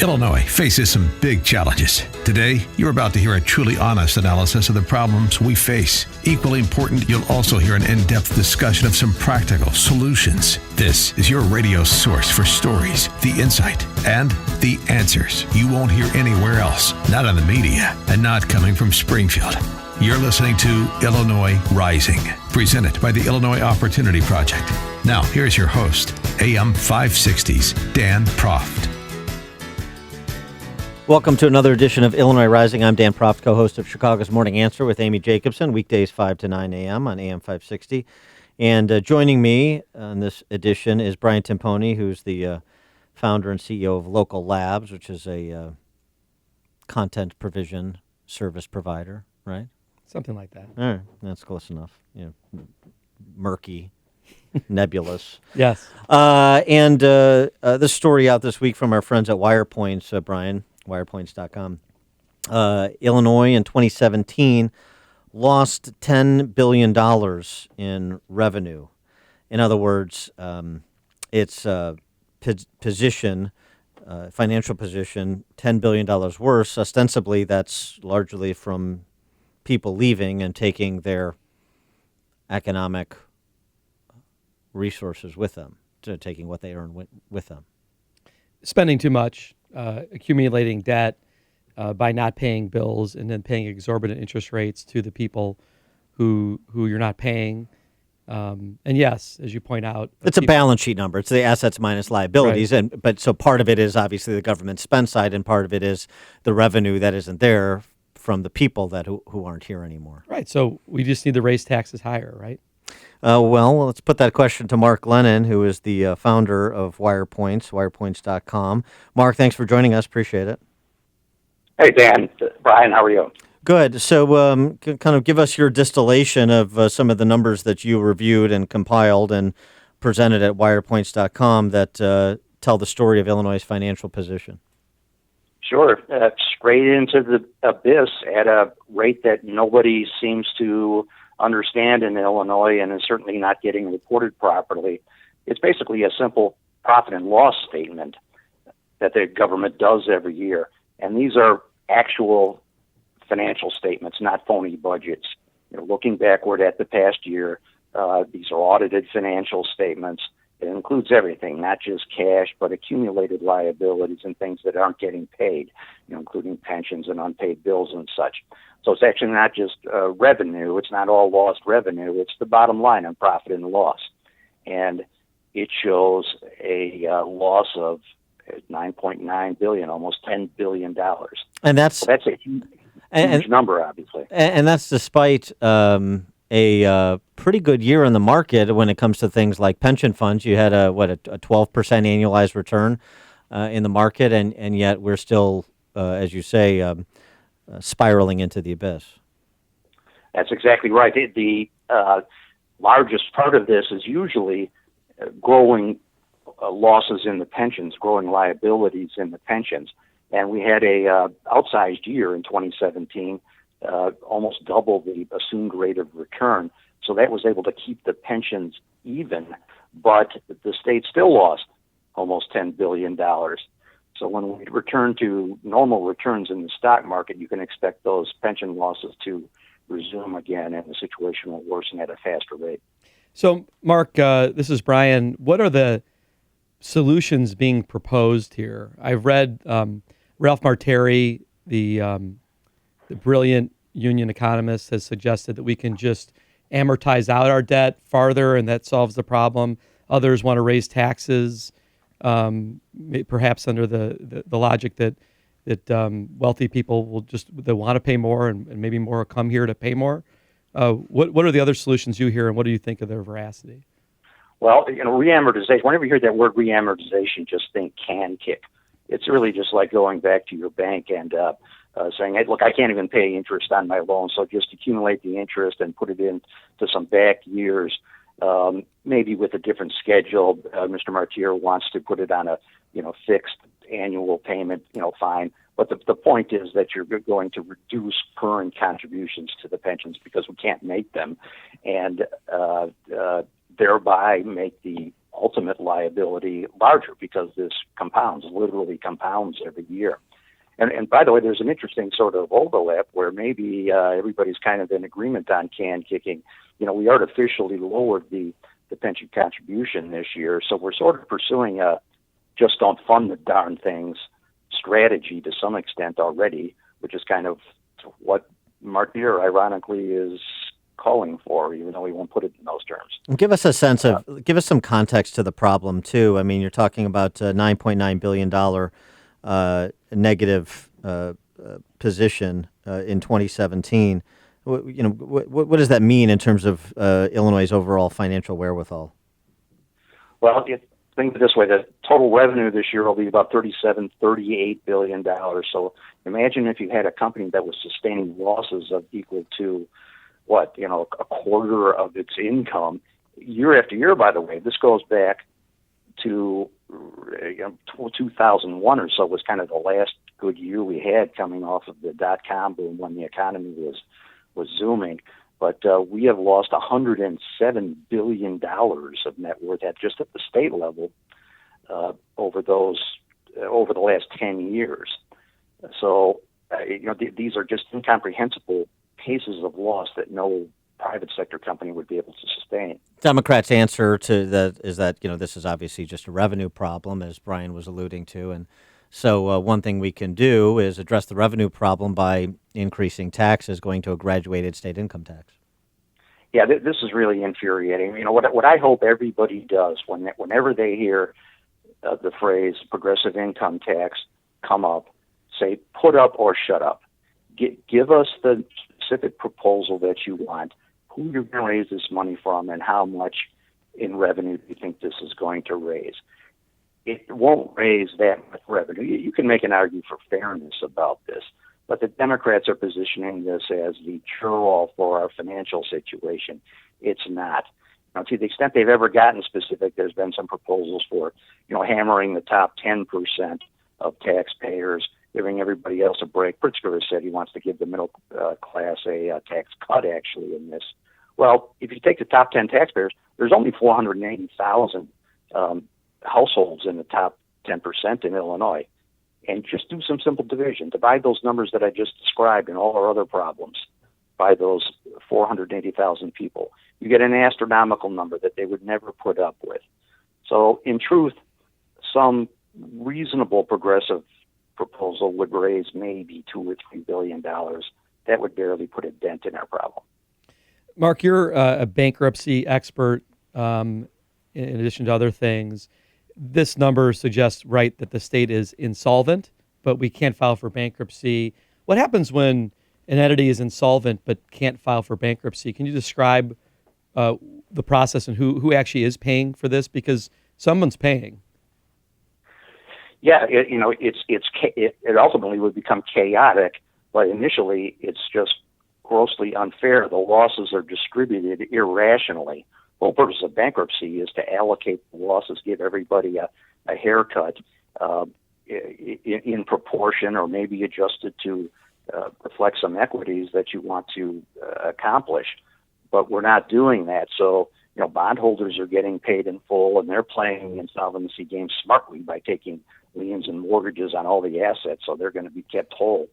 Illinois faces some big challenges. Today, you're about to hear a truly honest analysis of the problems we face. Equally important, you'll also hear an in-depth discussion of some practical solutions. This is your radio source for stories, the insight, and the answers you won't hear anywhere else, not in the media, and not coming from Springfield. You're listening to Illinois Rising, presented by the Illinois Opportunity Project. Now, here's your host, AM 560's Dan Proft. Welcome to another edition of Illinois Rising. I'm Dan Proft, co-host of Chicago's Morning Answer with Amy Jacobson, weekdays 5 to 9 a.m. on AM 560. And joining me on this edition is Brian Timpone, who's the founder and CEO of Local Labs, which is a content provision service provider, right? Something like that. All right, that's close enough. Murky, nebulous. Yes. And this story out this week from our friends at Wirepoints, Brian. Wirepoints.com. Illinois in 2017 lost $10 billion in revenue. In other words, its position, financial position, $10 billion worse. Ostensibly, that's largely from people leaving and taking their economic resources with them, taking what they earn with them. Spending too much. Accumulating debt by not paying bills and then paying exorbitant interest rates to the people who you're not paying. And yes, as you point out, it's a balance sheet number. It's the assets minus liabilities, right. But so part of it is obviously the government spend side, and part of it is the revenue that isn't there from the people that who aren't here anymore. Right. So we just need to raise taxes higher, right? Well, let's put that question to Mark Glennon, who is the founder of Wirepoints, wirepoints.com. Mark, thanks for joining us. Appreciate it. Hey, Dan. Brian, how are you? Good. So kind of give us your distillation of some of the numbers that you reviewed and compiled and presented at wirepoints.com that tell the story of Illinois' financial position. Sure. Straight into the abyss at a rate that nobody seems to understand in Illinois, and is certainly not getting reported properly. It's basically a simple profit and loss statement that the government does every year. And these are actual financial statements, not phony budgets. Looking backward at the past year, these are audited financial statements. It includes everything, not just cash, but accumulated liabilities and things that aren't getting paid, including pensions and unpaid bills and such. So it's actually not just revenue. It's not all lost revenue. It's the bottom line on profit and loss. And it shows a loss of $9.9 billion, almost $10 billion. And that's a huge number, obviously. And that's despite a pretty good year in the market when it comes to things like pension funds. You had a 12% annualized return in the market, and yet we're still, as you say, spiraling into the abyss. That's exactly right. The largest part of this is usually growing losses in the pensions, growing liabilities in the pensions. And we had a outsized year in 2017, almost double the assumed rate of return. So that was able to keep the pensions even, but the state still lost almost $10 billion. So when we return to normal returns in the stock market, you can expect those pension losses to resume again, and the situation will worsen at a faster rate. So, Mark, this is Brian. What are the solutions being proposed here? I've read Ralph Marteri, the brilliant union economist, has suggested that we can just amortize out our debt farther, and that solves the problem. Others want to raise taxes, perhaps under the logic that wealthy people they want to pay more, and maybe more come here to pay more. What are the other solutions you hear, and what do you think of their veracity? Well, reamortization, whenever you hear that word reamortization, just think can kick. It's really just like going back to your bank and saying, hey, look, I can't even pay interest on my loan, so just accumulate the interest and put it into some back years, maybe with a different schedule. Mr. Martier wants to put it on a fixed annual payment, fine. But the point is that you're going to reduce current contributions to the pensions because we can't make them, and thereby make the ultimate liability larger because this literally compounds every year. And by the way, there's an interesting sort of overlap where maybe everybody's kind of in agreement on can kicking. We artificially lowered the pension contribution this year, so we're sort of pursuing a just don't fund the darn things strategy to some extent already, which is kind of what Mark Deere ironically is calling for, even though he won't put it in those terms. Give us a sense give us some context to the problem too. I mean, you're talking about $9.9 billion negative position in 2017. What does that mean in terms of Illinois' overall financial wherewithal? Well, think of it this way: the total revenue this year will be about $38 billion. So imagine if you had a company that was sustaining losses of equal to a quarter of its income year after year. By the way, this goes back to 2001 or so was kind of the last good year we had coming off of the dot-com boom when the economy was zooming. But we have lost $107 billion of net worth at the state level over the last 10 years. So these are just incomprehensible cases of loss that no private sector company would be able to sustain. Democrats' answer to that is that this is obviously just a revenue problem, as Brian was alluding to, and so one thing we can do is address the revenue problem by increasing taxes, going to a graduated state income tax. Yeah, this is really infuriating. What I hope everybody does whenever they hear the phrase progressive income tax come up, say put up or shut up. Give us the specific proposal that you want, who you're going to raise this money from, and how much in revenue do you think this is going to raise. It won't raise that much revenue. You can make an argument for fairness about this, but the Democrats are positioning this as the cure-all for our financial situation. It's not. Now, to the extent they've ever gotten specific, there's been some proposals for, hammering the top 10% of taxpayers, giving everybody else a break. Pritzker has said he wants to give the middle class a tax cut, actually, in this. Well, if you take the top 10 taxpayers, there's only 480,000 households in the top 10% in Illinois. And just do some simple division. Divide those numbers that I just described and all our other problems by those 480,000 people. You get an astronomical number that they would never put up with. So, in truth, some reasonable progressive proposal would raise maybe $2 or $3 billion. That would barely put a dent in our problem. Mark, you're a bankruptcy expert in addition to other things. This number suggests, right, that the state is insolvent, but we can't file for bankruptcy. What happens when an entity is insolvent but can't file for bankruptcy? Can you describe the process and who actually is paying for this? Because someone's paying. Yeah, it ultimately would become chaotic, but initially it's just grossly unfair. The losses are distributed irrationally. The whole purpose of bankruptcy is to allocate the losses, give everybody a haircut in proportion, or maybe adjusted to reflect some equities that you want to accomplish. But we're not doing that. So, bondholders are getting paid in full, and they're playing the insolvency game smartly by taking liens and mortgages on all the assets, so they're going to be kept whole.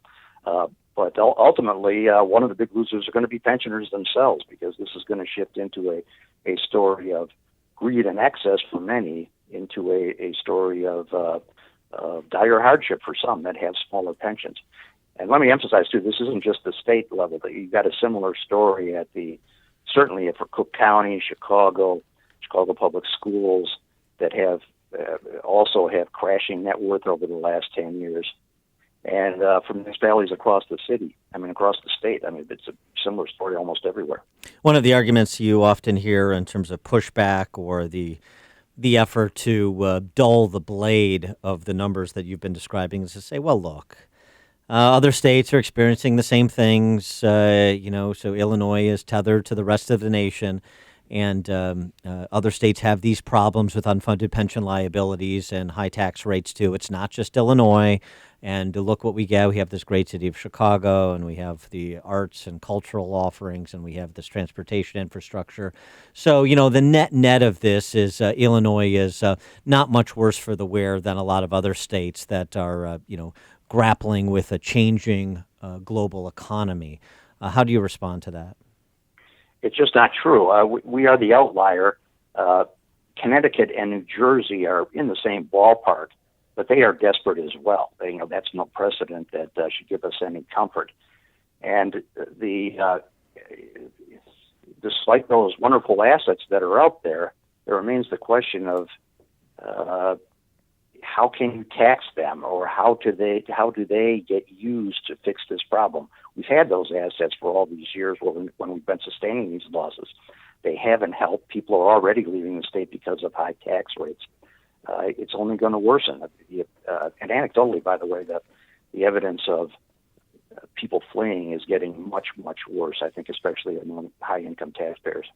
But ultimately, one of the big losers are going to be pensioners themselves, because this is going to shift into a story of greed and excess for many into a story of dire hardship for some that have smaller pensions. And let me emphasize, too, this isn't just the state level. You've got a similar story certainly for Cook County, Chicago Public Schools that also have crashing net worth over the last 10 years. And from municipalities across the state. It's a similar story almost everywhere. One of the arguments you often hear in terms of pushback or the effort to dull the blade of the numbers that you've been describing is to say, well, look, other states are experiencing the same things, so Illinois is tethered to the rest of the nation, and other states have these problems with unfunded pension liabilities and high tax rates, too. It's not just Illinois. And look what we get. We have this great city of Chicago, and we have the arts and cultural offerings, and we have this transportation infrastructure. So, the net of this is Illinois is not much worse for the wear than a lot of other states that are, grappling with a changing global economy. How do you respond to that? It's just not true. We are the outlier. Connecticut and New Jersey are in the same ballpark, but they are desperate as well. That's no precedent that should give us any comfort. And despite those wonderful assets that are out there, there remains the question of how can you tax them, or how do they get used to fix this problem? We've had those assets for all these years when we've been sustaining these losses. They haven't helped. People are already leaving the state because of high tax rates. It's only going to worsen. And anecdotally, by the way, the evidence of people fleeing is getting much, much worse, I think, especially among high-income taxpayers.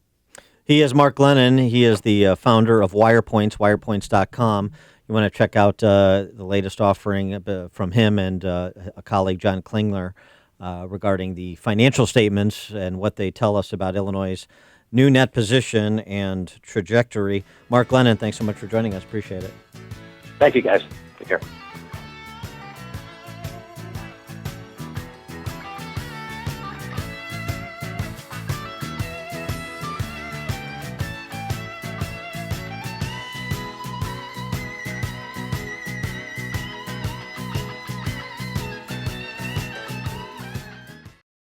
He is Mark Glennon. He is the founder of Wirepoints, wirepoints.com. You want to check out the latest offering from him and a colleague, John Klingler, regarding the financial statements and what they tell us about Illinois' new net position and trajectory. Mark Glennon, thanks so much for joining us. Appreciate it. Thank you, guys. Take care.